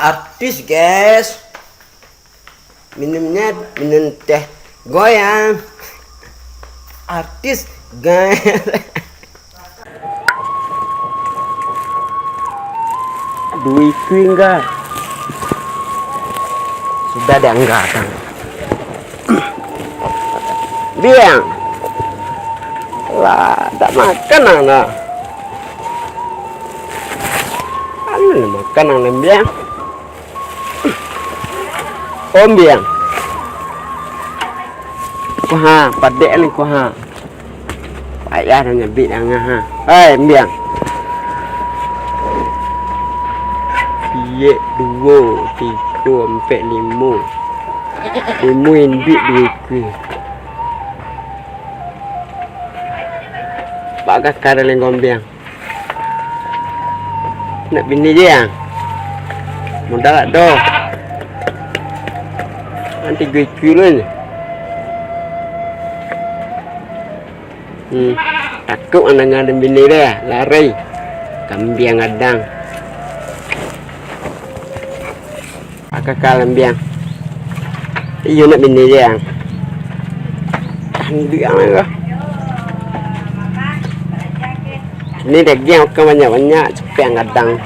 artis guys, minumnya minum teh goyang, artis guys. Duit enggak sudah ada enggak kan biang lah tak makan anak anu makan anak biang om biang kuha padek ni kuha payah dah nyebit angah ha hai biang ye 2 3 4 5 duit ke Pak kakak ada lengombiang nak bini dia modal tak doh nanti gue kulun takut anak ada bini dia lari kambiang adang kakak lembiang iyo nak bini dia kambiang lah ini daging kan banyak cepet kadang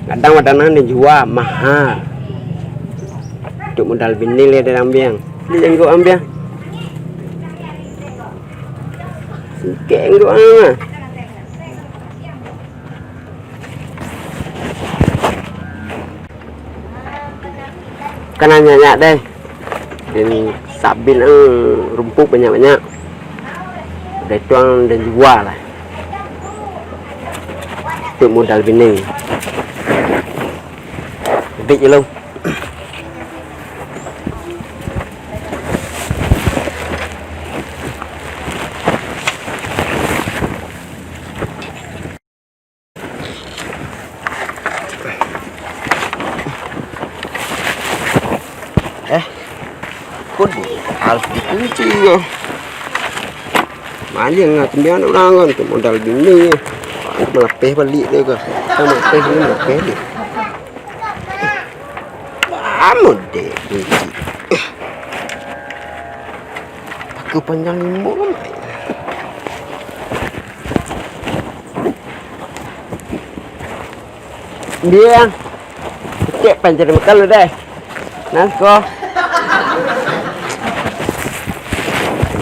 makanan dijual mahal untuk modal bini le dalam biang dia jenggot ambiang sikit jenggot ah kan banyak deh ini sabin rumput banyak udah tuang dan jual lah untuk modal bini big je lu kod harus dikunci ya maling tembian orang kan untuk modal bini melepeh balik dia ke melepeh ni melepeh dia amud deh aku panjang 5 dia cek panjang makan lu deh nasko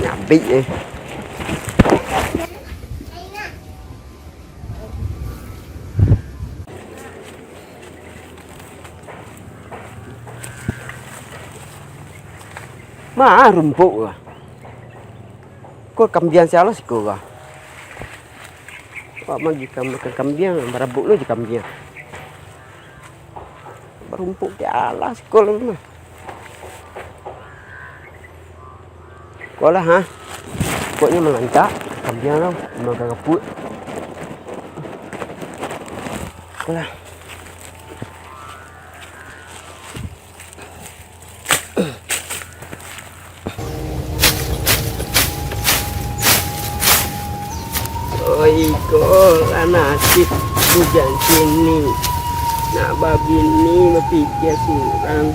nyabik ni mah rumput lah kok kambiang siapa sih kok pak magi makan kambiang berabuk lu je kambiang rumput dia sekolah mah sekolah ha pokoknya melantak kambiang tau makan kaput sekolah Iko nasib hujan sini nak babini berpikir surang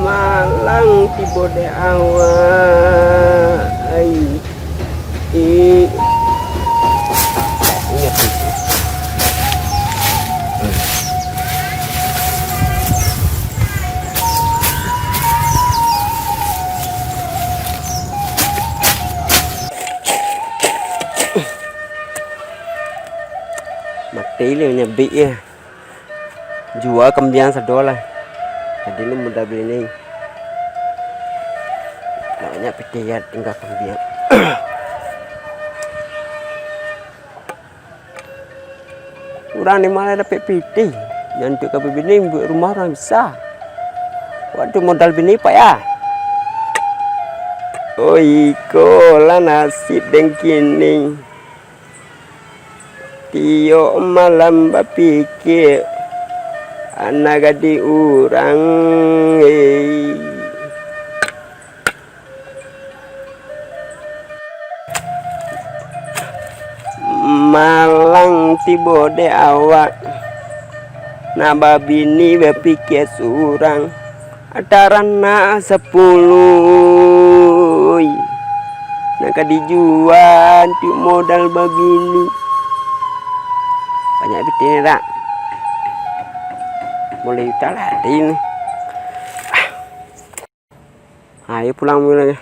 malang tiba de awak mati le nyebik ya jual kambiang $1 jadi lu mudah beli ni banyak pikir tinggal kambiang orang ni malah dapat piti yang untuk ke bini buat rumah orang besar waktu modal bini payah iko lah nasib dan kini Tio malam berpikir anak gadi orang malang tiba de awak Nambah bini berpikir surang Atarana 10 nak dijual untuk modal babini. Banyak betul ni tak? Boleh tak lari ni. Ayo pulang mula.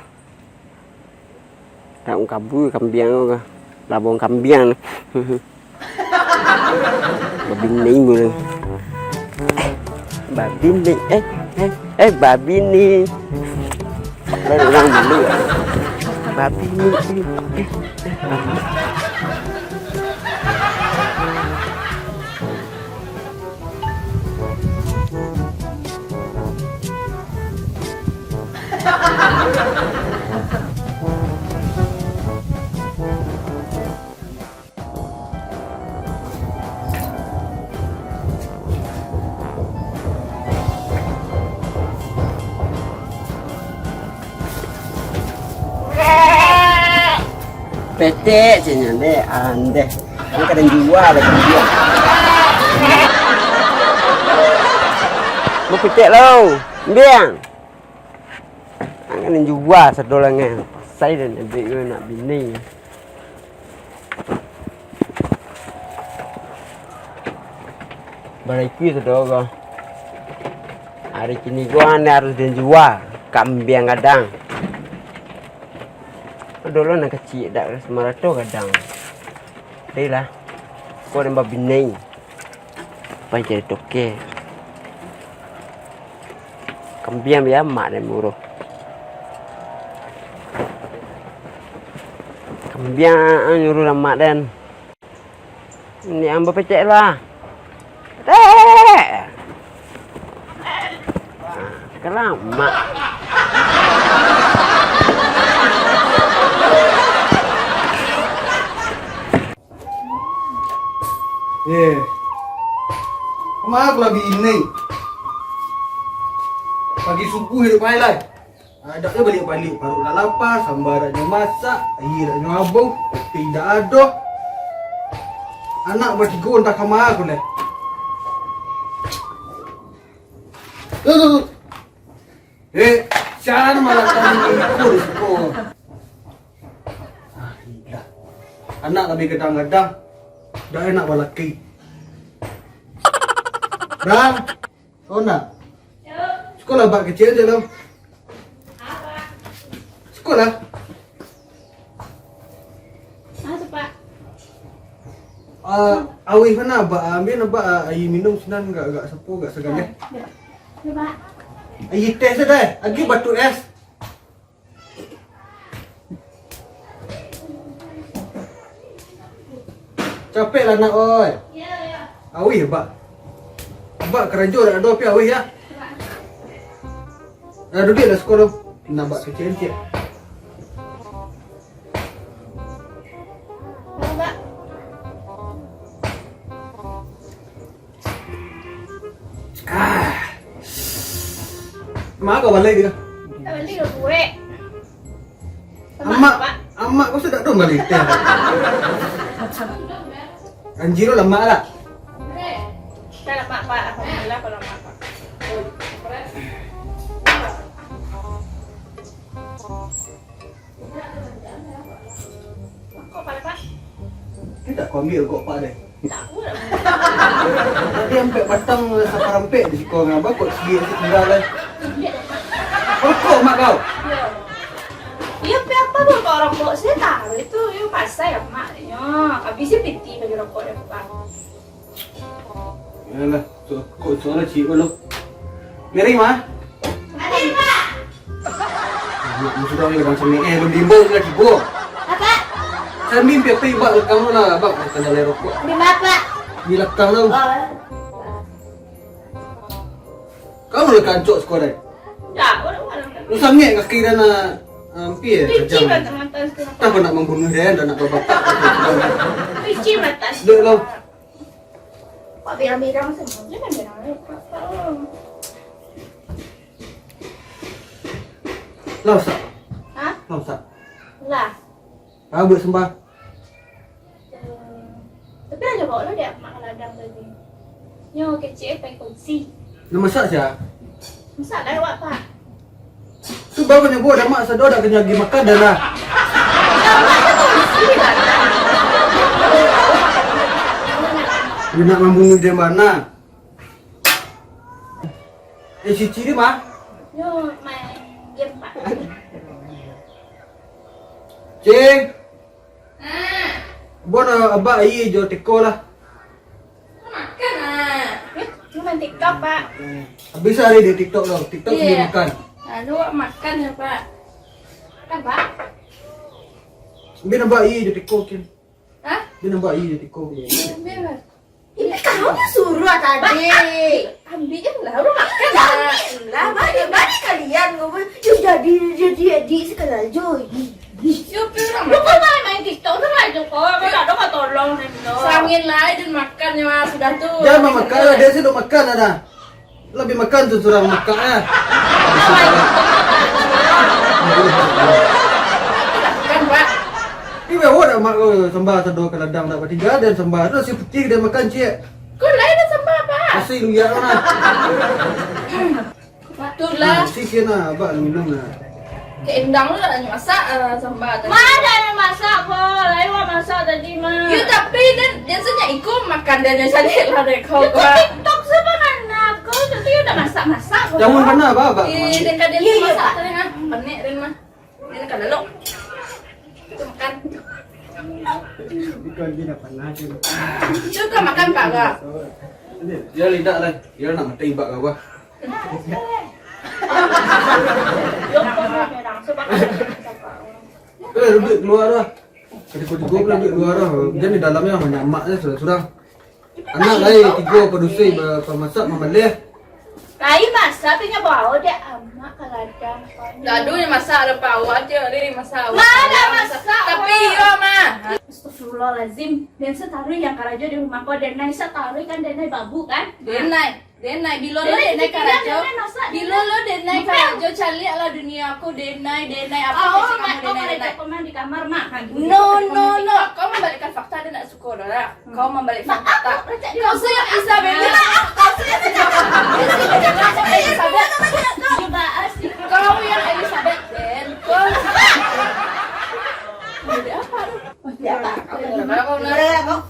Tak kabur kambing ke. Labong kambing ni. Babini mula. Babini babini. Lalu orang beli. Babini. Petek je nyande ande. Ini kadang jual lagi dia. Mau petek lo, biang. Kadang jual sedolangnya. Saya dan adik nak bini. Beriki sedolong. Hari kini gua harus dan jual kambing kadang. Dulu nak kecil dak semarato kadang. Dailah. Kau nambah bini. Pai jadi toke. Kambing ya mak dan murah. Kambing nyuruh mak dan. Ini ambil pecek lah. Kalau mak Mak lagi ini. Pagi subuh hidup main lah. Ada dia balik-balik baru dah lapar, sambarannya masak, air dah ngabung, tidak ada. Anak bertiga entah ke mana aku ni. Tuh. Jangan malah kami ikut sekolah. Gila. Anak lebih kadang-kadang dah enak balaki. Bang, kau nak? Sekolah bak kecil je lah. Sekolah? Masuk Pak. Awih mana bak ambil nampak air minum sinan agak sepuh agak segan deh. Ya Pak. Air teh saja, lagi batu es. Capek lah nak oi. Ya. Awih bak. Bak kerja dah ada pi awih ya. Dah duduk dah sekolah. Nampak kecil je. Pak. Mak kau balik dia. Tak balik dah gue. Amak kau sudah dong balik teh. Anjiro lah mak lah. Dah lah Pak. Alhamdulillah kalau Mak Pak. Kok Pak Pak? Kita kau ambil kok pak deh. Tak aku dah. Tadi sampai batang sampai rampek di sekolah ngapa kok segi tinggal lah. Kok mak kau? Iya, apa dong kalau rokok saya taruh itu yuk pasai ya maknya. Habisnya piti bagi rokok deh Pak. Yalah, kok soalnya cik lo. Mari mah. Ada Pak. Mak sudah ni macam ni belum bimbang lagi bo. Apa? Saya mimpi apa ibak lekang lah, bang. Kena le rokok. Di mana Pak? Di lekang tau. Kamu lekang cok sekolah. Ya, orang-orang. Lu sangit kaki dan hampir Pici sejam. mata sekarang. Tak nak membunuh dia dan nak berbapak. Pici mata. Dek lo. Pak birang-birang semua. Jangan birang. Lausak. Hah? Lausak. Lah. Ah bersembah. Tapi aja bawa lo dia makan ladang tadi. Nyo kecil pengkongsi. Nak masak siya? Masak dah awak pak. Tu baru yang gua dah mak sedar dah kena pergi makan dah lah. Dia nak membunuh dia mana? Si Ciri mah? Nyo main game pak. Cing. Buat abah air jo teko lah. Makan ah. Nyo main TikTok pak. Habis hari di TikTok lah. TikTok dia makan. Aduh awak makan ya pak. Makan pak. Biar nambah air jo teko kin. Hah? Biar nambah air jo teko. Biar. Ini kamu yang suruh tadi. Ambil lah, udah makan lah. Lah, balik kalian ngomong. Yuk jadi sekarang Joy. Lu kok main TikTok tuh lah Joko? Kau tak ada kau tolong Nendo. Sangin lah dan makan ya mas sudah tuh. Jangan mau makan lah, dia sih udah makan ada. Lebih makan tu surang makan lah. Kan pak. Ini bawa dah mak sembah sedor ke ladang dah bertiga dan sembah tu si putih dia makan cik. Kau lain dah sembah pak. Masih luyak lah. Tuh lah. Si kena abang minum lah. Keendang lu ada masak sembah tadi. Mana yang masak kok? Lain wak masak tadi mah. Ya tapi dan biasanya ikut makan dan jadi lah deh kau. Itu TikTok sebenarnya. Kau itu udah masak kok. Jangan kena abang. Dan kadang dia masak tadi mah. Panik dan mah. Ini kan lalu. Itu makan. Ikan dia panas je. Juga makan pak gak? Dia lidak lah. Dia nak mati ibak kau. Yung kau merang sebab. Duduk luar lah. Ketika tiga pula duduk luar lah. Jadi dalamnya hanya mak je surang. Anak lain tiga pedusai bermasak memelih. Lain masak punya bawa dia amak ke ladang. Gaduh yang masak ada pak awak dia ini masak. Mana masak? Tapi yo mah. Astagfirullahaladzim. Dan setaruh yang karajo di rumah kau dan naik setaruh kan dan naik babu kan? Denai bilo lo denai karajo. Bilo lo denai Bukan. karajo cari ala dunia aku denai apa Oh, sih mak kamu kau denai ada pemain di kamar mak. No. Kau membalikkan fakta dia nak suka dah. Kau membalik fakta. Kau sayang Isabel. Kau sayang Elizabeth. Coba asik. Kau yang Elizabeth dan kau. Ada apa? Ya, Pak. Kau nak?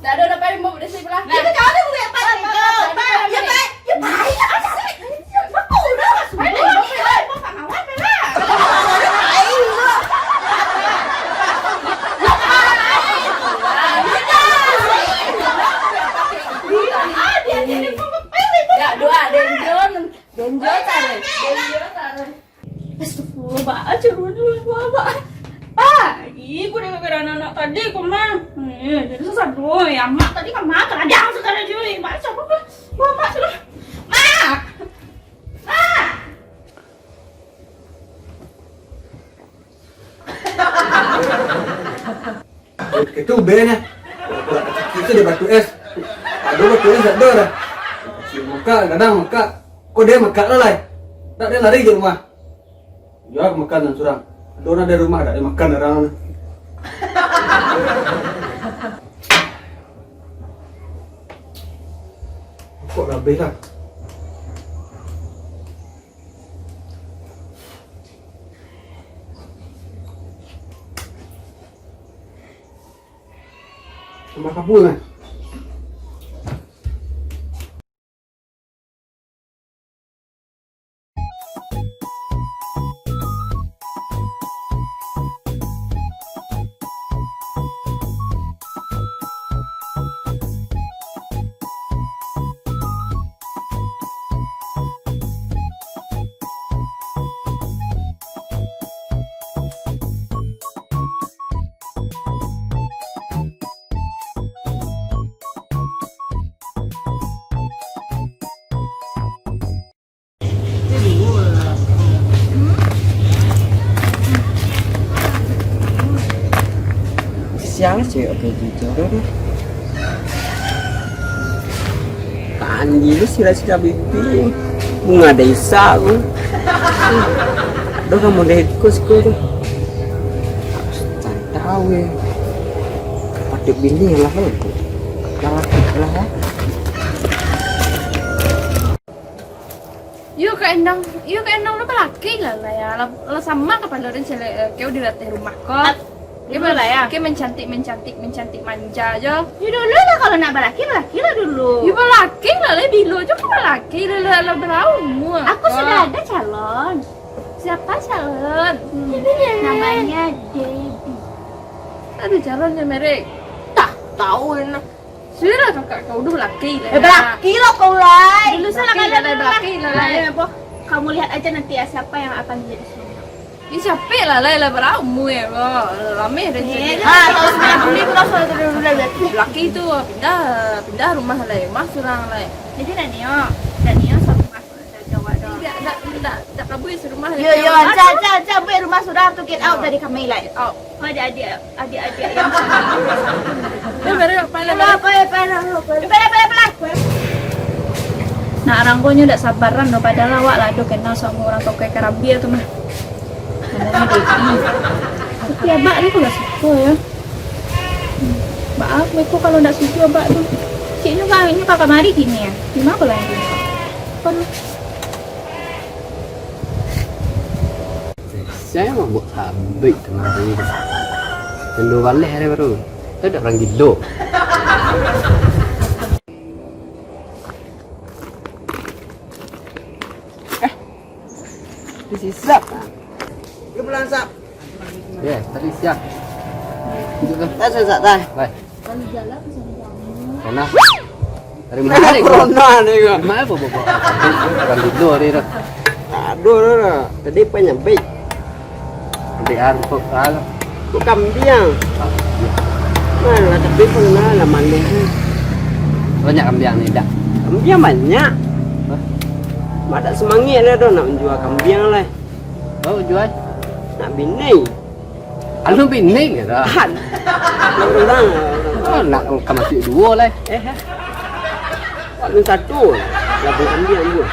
Dah ada apa yang mau di sebelah? Kita jangan tunggu ya, Pak. Ya, Pak. Ya, Pak. Ya, Pak. Kok udah masuk? Ya, doa Denjo tarik. Astagfirullah, Pak. Curut dulu, Pak. Pak, ibu udah kira anak tadi kok mah. Jadi susah dulu ya, mak tadi kan makan ada sekarang juga. Mak coba Pak. Wah, Mak sudah. Mak. Mak. Itu B-nya. Itu dia batu es. Ada batu es tak ada dah. Si muka kadang muka. Kok dia makan lah lai. Tak dia lari ke rumah. Ya makan dan surang. Ada orang dari rumah tak dia makan orang. Kok habis lah. Sama kapul kan? Siang sih oke gitu kan. Panji lu sila bibi bunga desa lu. Aduh kamu deh kus harus cari tahu ya. Pakai bini lah lu. Lah ya. Yêu cái endang nó laki lah ya. Lah sama kepala orang cewek kau di rumah kok. Gimana ya? Kayak mencantik manja aja. Ya dulu lah kalau nak laki lah dulu. Ya laki lah bilo juga laki lah berau. Aku sudah ada calon. Siapa calon? Namanya Debbie. Ada calonnya merek. Tak tahu enak. Sudah kakak kau udah laki lah. Belaki lah kau lah. Dulu sana kan ada belaki lah. Kamu lihat aja nanti ya siapa yang akan menjadi suami. Ini capek lah berau ya kok. Rame deh. Tahu sekarang beli kalau sudah Laki itu pindah rumah lah, masuk orang lah. Jadi Danio satu masuk Jawa dong. Tak kabur serumah. Yo, sampai rumah sudah to get out dari kami lah. Oh, ada adik yang Nah, orang konya udah sabaran no padahal awak lah do kenal sama orang tokoh Karabia tuh mah. Namanya Devi. Tapi abak ni kok gak suka ya. Mbak aku kalau nggak suka abak tuh. Ciknya kayaknya kakak mari gini ya. Gimana kalau yang gini? Kan Saya mau buat habis tengah hari tu. Kendo balik hari baru. Saya dah orang gilo. Siap. Dia pulang sap. Ya, tadi siap. Tak sesak tak. Baik. Mana? Dari mana ni? Corona ni ke? Mana apa bawa? Orang gilo ni dah. Aduh dah. Tadi penyampai. Nanti aruk aruk. Ku kambing. Mana tapi pernah lah mana. Banyak kambing ni dah. Kambing banyak. Ada semangat dah nak menjual kambing lah. Oh jual. Nak bini. Anu bini ke dah? Han. Orang Oh nak kamu dua lah. Pak minta tu. Labu kambing tu.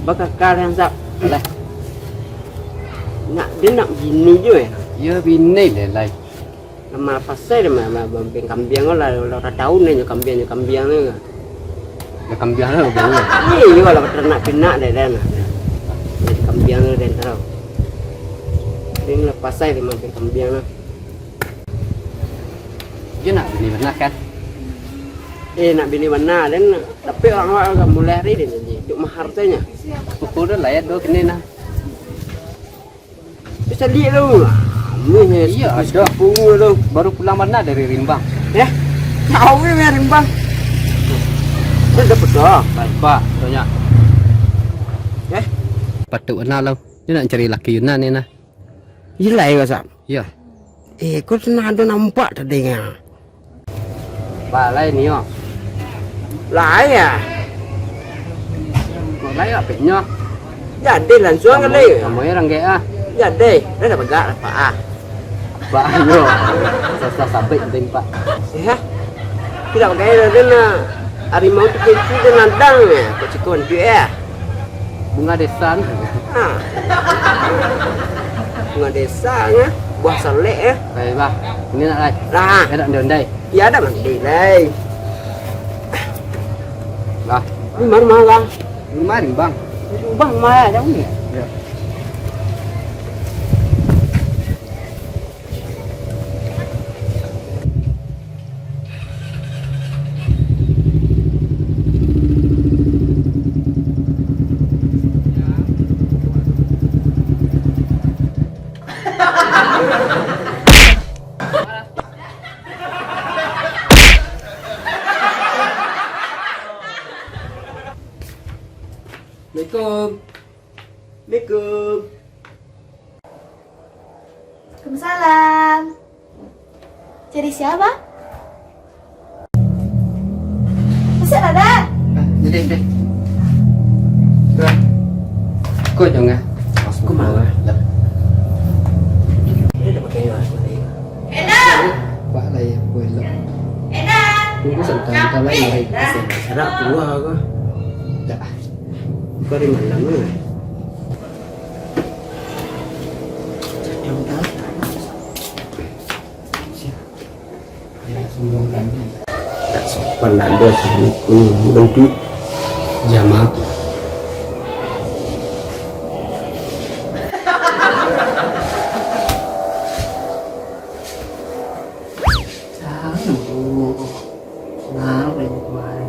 Bakal kar yang sap. Lah. Dia nak bini je. Ya bini lah. Nama pasal dia mah bambing kambing lah. Orang tahu ni kambing ni. Dah kambing lah baru. Iya kalau ternak pinak deh dan. Jadi kambing ni dan tahu. Dia lepas saya dia mampir kambing lah. Dia nak bini mana kan? Nak bini mana dan tapi orang agak mulai hari dia jadi duk mahar tanya. Pukul dah layak dua kini nah. Bisa lihat lu. Iya ada. Pungu lu. Baru pulang mana dari Rimbang? Ya. Tahu ni Rimbang. Dia dapat dah. Baik pak, tanya. Patut kenal lo. Dia nak cari laki Yunan ni nah. Gila ya Sam. Ya. Kau senang ada nampak tadi kan? Pak lain ni oh. Lah ya. Kau lain apa nya? Jadi langsung kali. Kamu orang gaya ah. Jadi, dia dapat gak apa ah? Pak yo. Sasa sabit penting pak. Ya. Tidak pakai dia nak harimau tu kecil dia nandang ya. Kau cikun tu ya. Bunga desan. Ha. Bunga desa ya. Buah selek ya. Baik pak. Ini nak lagi. Lah. Saya nak dendai. Ya ada mandi leh. Lah. Ini mana bang? Ini mari bang. Bang mana jauh ni? Ya. Assalamualaikum. Assalamualaikum. Waalaikumsalam. Cari siapa? Masih ada? Jadi deh. Tuh. Kau jangan. Kau mana? Lah. Dia dah pakai aku ni. Pak lai aku elok. Enak. Tunggu sebentar lagi. Sedap keluar aku. Tak. Kau di mana ni? Ya, sungguh kami. Tak sopan nak ada sama aku. Nanti Jama. Nah, udah kemarin.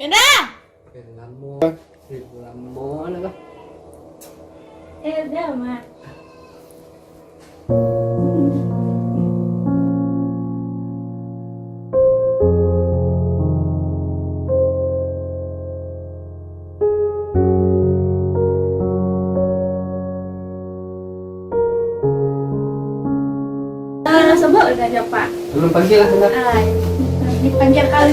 Indah. Lamon apa? Udah, Ma. Sebut udah aja Pak. Belum pagi lah sebentar. Dipanggil kali.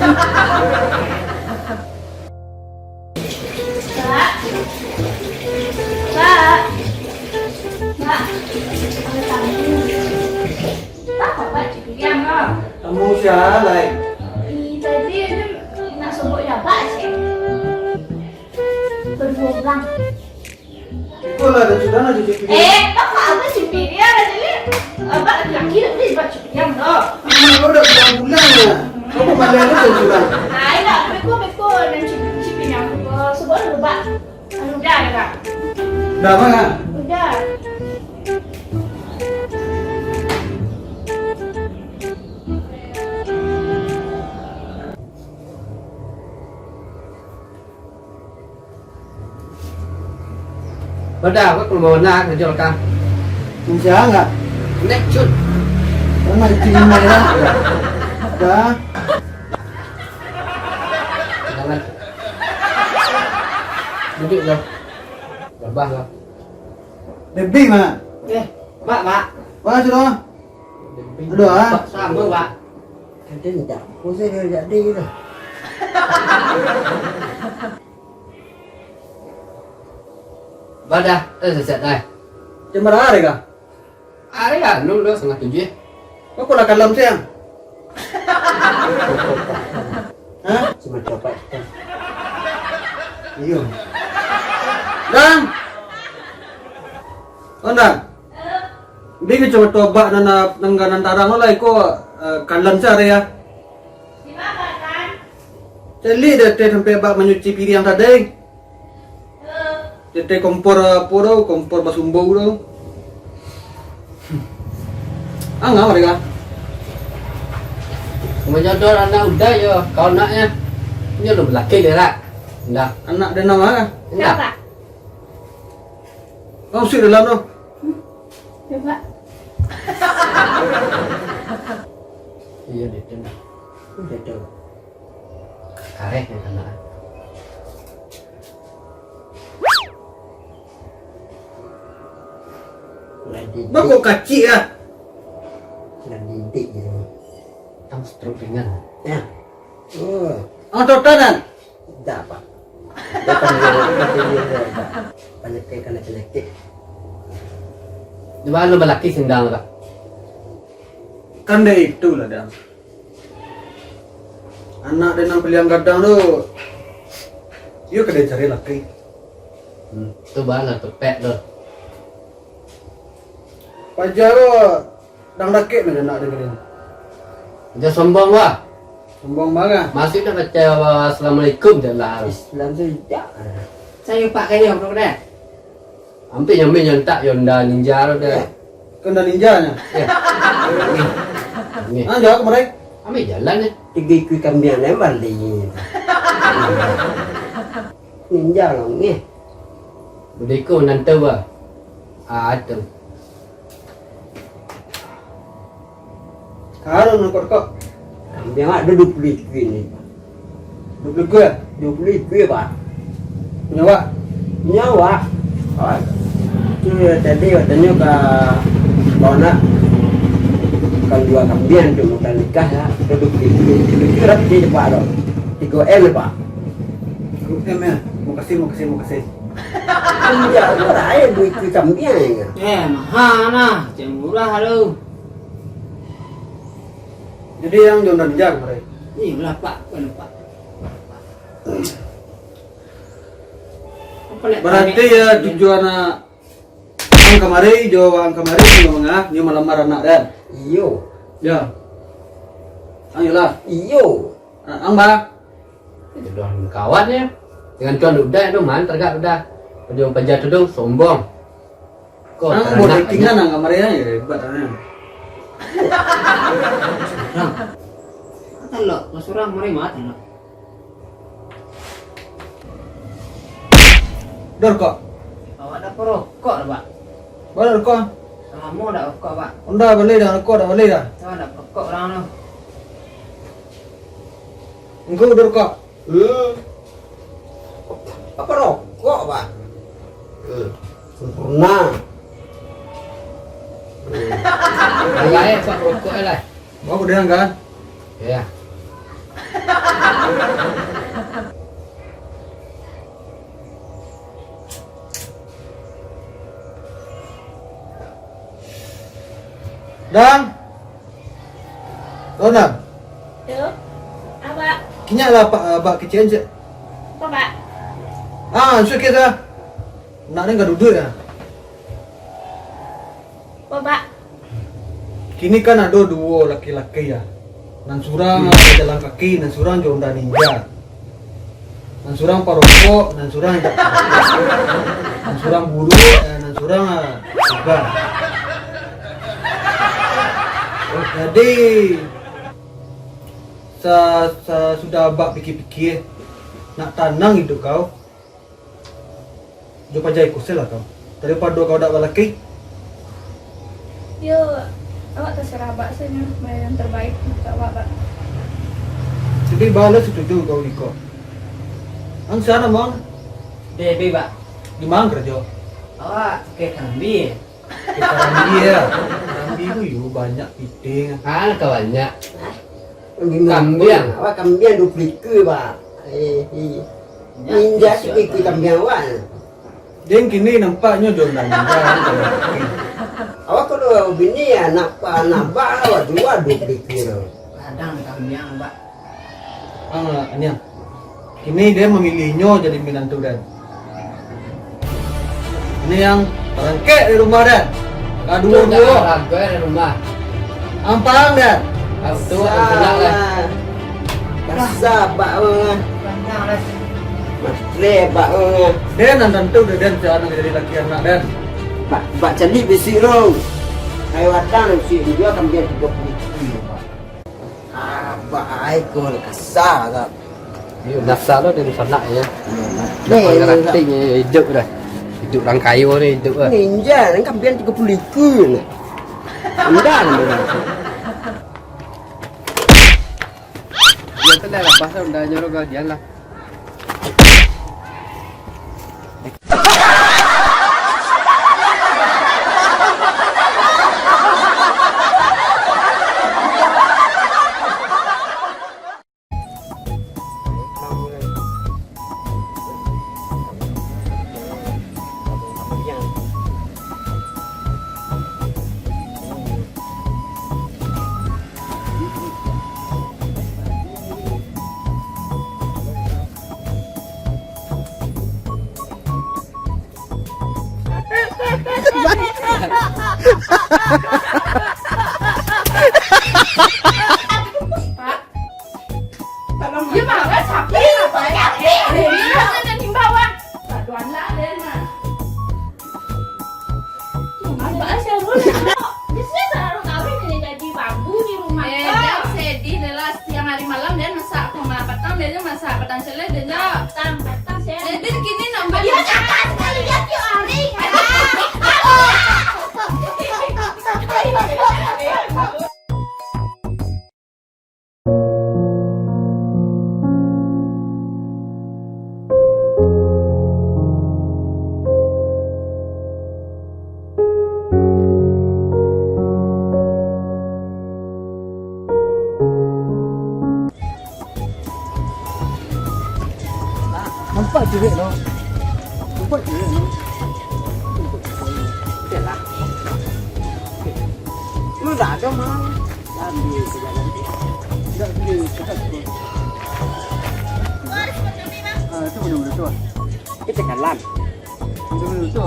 Pak. Pak. Pak. Ada tamu. Pak, Pak Cikriang kok. Kamu siapa? Tadi ada nak sebut ya Pak sih. Berbuang. Itu lah dan sudah nak cuci piring. Bapak apa Cikriang jadi? Abang laki ni buat Cikriang dah. Kamu udah bulan ya. Kamu malah itu dan sudah. Nah, ini beko dan Cikriang ko sebut dulu Pak. Udah ada Kak. Dah mana? Udah. Pada apa kalau mau nak kerja kan? Bisa enggak? Nek cut. Kamu cuci mana? Dah. Jangan. Duduk kau. Gabah kau. Lebih mana? Pak. Mana sudah? Aduh, ah. Pak sama Pak. Ada tidak? Kau saya jadi dah. Pada, set dah. Jam berapa kah? Ada ya, nung dah 6:30. Kau nak kalam siang? Hah? Cuma coba kita. Iya. Dan. Ondan. Bingi coba toba na nangganan tarang olay ko kalam sa area. Gimana kan? Celi dete sampai bak menyuci piring tadi. Dete kompor puro, kompor basumbo do. Enggak mereka. Menjodoh anak udah yo, kau naknya. Ini lu laki dia lah. Enggak, Anak dan nama kan? enggak. Siapa? Kau sih dalam tu. Coba. Iya dia kena. Udah tahu. Kareh yang kena. Nak didik. Bak kau kacik lah. Nak didik gitu. Tam stroke ringan. Ya. Oh, Ang totanan. tak apa. Depan dia. Penyakit kena penyakit. Di mana lu laki sindang tak? Kan dia itu lah dan. Anak dan yang pilihan gadang tu. Dia kena cari laki. Tu bala tu pet tu. Pajar tu. Dang rakit mana nak dengerin. Dia sombong wah. Sombong banget. Masih dah baca assalamualaikum je lah. Islam tu tidak. Saya pakai ni bro dah. Hampir nyampe nyentak yonda ninja tu dah. Kena ninjanya. Ni. Ah, jawab kemarin. Ambil jalan ni. Tiga ikut kambing ni balik. Ninja lah ni. Budeko nanti wah. Ada. Karo nak kok. Kambing ada 20 ikut ni. 20 gue. 20 ikut pak. Nyawa. Nyawa. Itu tadi katanya ke Bona kan dua kambing tu bukan nikah ya. Duduk di rat di depan tu. 3M pak. Ya. Makasih. Iya, orang ada duit ke kambing. Mahal nah. Jangan murah lu. Jadi yang John dan Ninja kemarin. Ni lah Pak, Pak. Berarti ya tujuan ang kamari, Jawa ang kamari, yung mga, yung malamar anak dan. Iyo. Ya. Ayolah. Iyo. Ang ba? Jodoh kawannya dengan tuan udah itu man tergak udah ujung penjat itu sombong kok Ang boleh tinggal nang kamarnya ya hebat aneh. lo surang mari mati lo Dor kok. awak ada perokok lah pak Balar kok. kamu ada perokok pak Unda balik dah kok dah balik dah. saya ada perokok orang lo Engkau dor kok. Apa rokok, Pak? Sempurna. baik pak rokok lah Mau udah kan? ya Dan. Dona. Tuh. Apa? Kinya lah pak kecil je. Apa, Pak? Suka dah. Nak ni enggak duduk ya. Apa, Pak? Kini kan ada dua laki-laki ya. Nan surang jalan kaki, nan surang jonda ninja. Nan surang parokok, nan surang tidak. Nan surang buru, nan surang juga. Jadi sudah abak pikir-pikir nak tanang hidup kau. Jumpa jai kusel lah kau. Daripada kau tak lelaki. Yo, awak terserah Pak, saya yang terbaik untuk awak, Pak. Jadi balas setuju kau Niko. Ang sana mang Debi pak di mana kerja? awak ke kambi Sekarang dia, Rambi itu yuk banyak piting. kawannya Kambian. Awak kambian duplike, Pak. Ninja sikit kambian awak. Dia kini nampaknya jonda ninja. Awak kalau bini ya nak awak dua duplike. kadang kambiang pak Ini kini dia memilihnya jadi menantu dan. Ini yang perangkek di rumah dan. Kedua-dua. orang gue di rumah Ampang dan. aku enak lah Rasa Pak orang. Masle Pak orang. Dan tentu dan jangan jadi laki anak dan. Pak jadi besi rong. Hai wadang si dia kambian 30. Pak ai kau kasar tak. nafsa lo dari sana ya Nih, ranting hidup dah hidup orang kayu ni hidup lah ninja ni kambian 30 ni. Indah namanya. dia tu lah lepas tu dah nyuruh kau jalan lah Ya marah sapi apa ya? Dia kan yang bawah. Aduan lah dia mah. Cuma Mbak saya dulu. Biasanya selalu kawin ini jadi bambu di rumah. Dia sedih adalah siang hari malam dia masak rumah petang dia masak petang sele dia. Petang saya. Jadi kini nambah. Ya jangan sekali lihat yuk Ari. Nampak juga no. Nampak juga no. Lu dah ada mah. Ambil ke jalan dia. Tidak dia cepat. Itu benar-benar tu. Kita kalah. Benar-benar tu.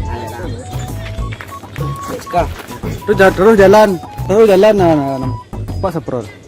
Ayolah. Sekarang. Terus jalan, nampak seperti.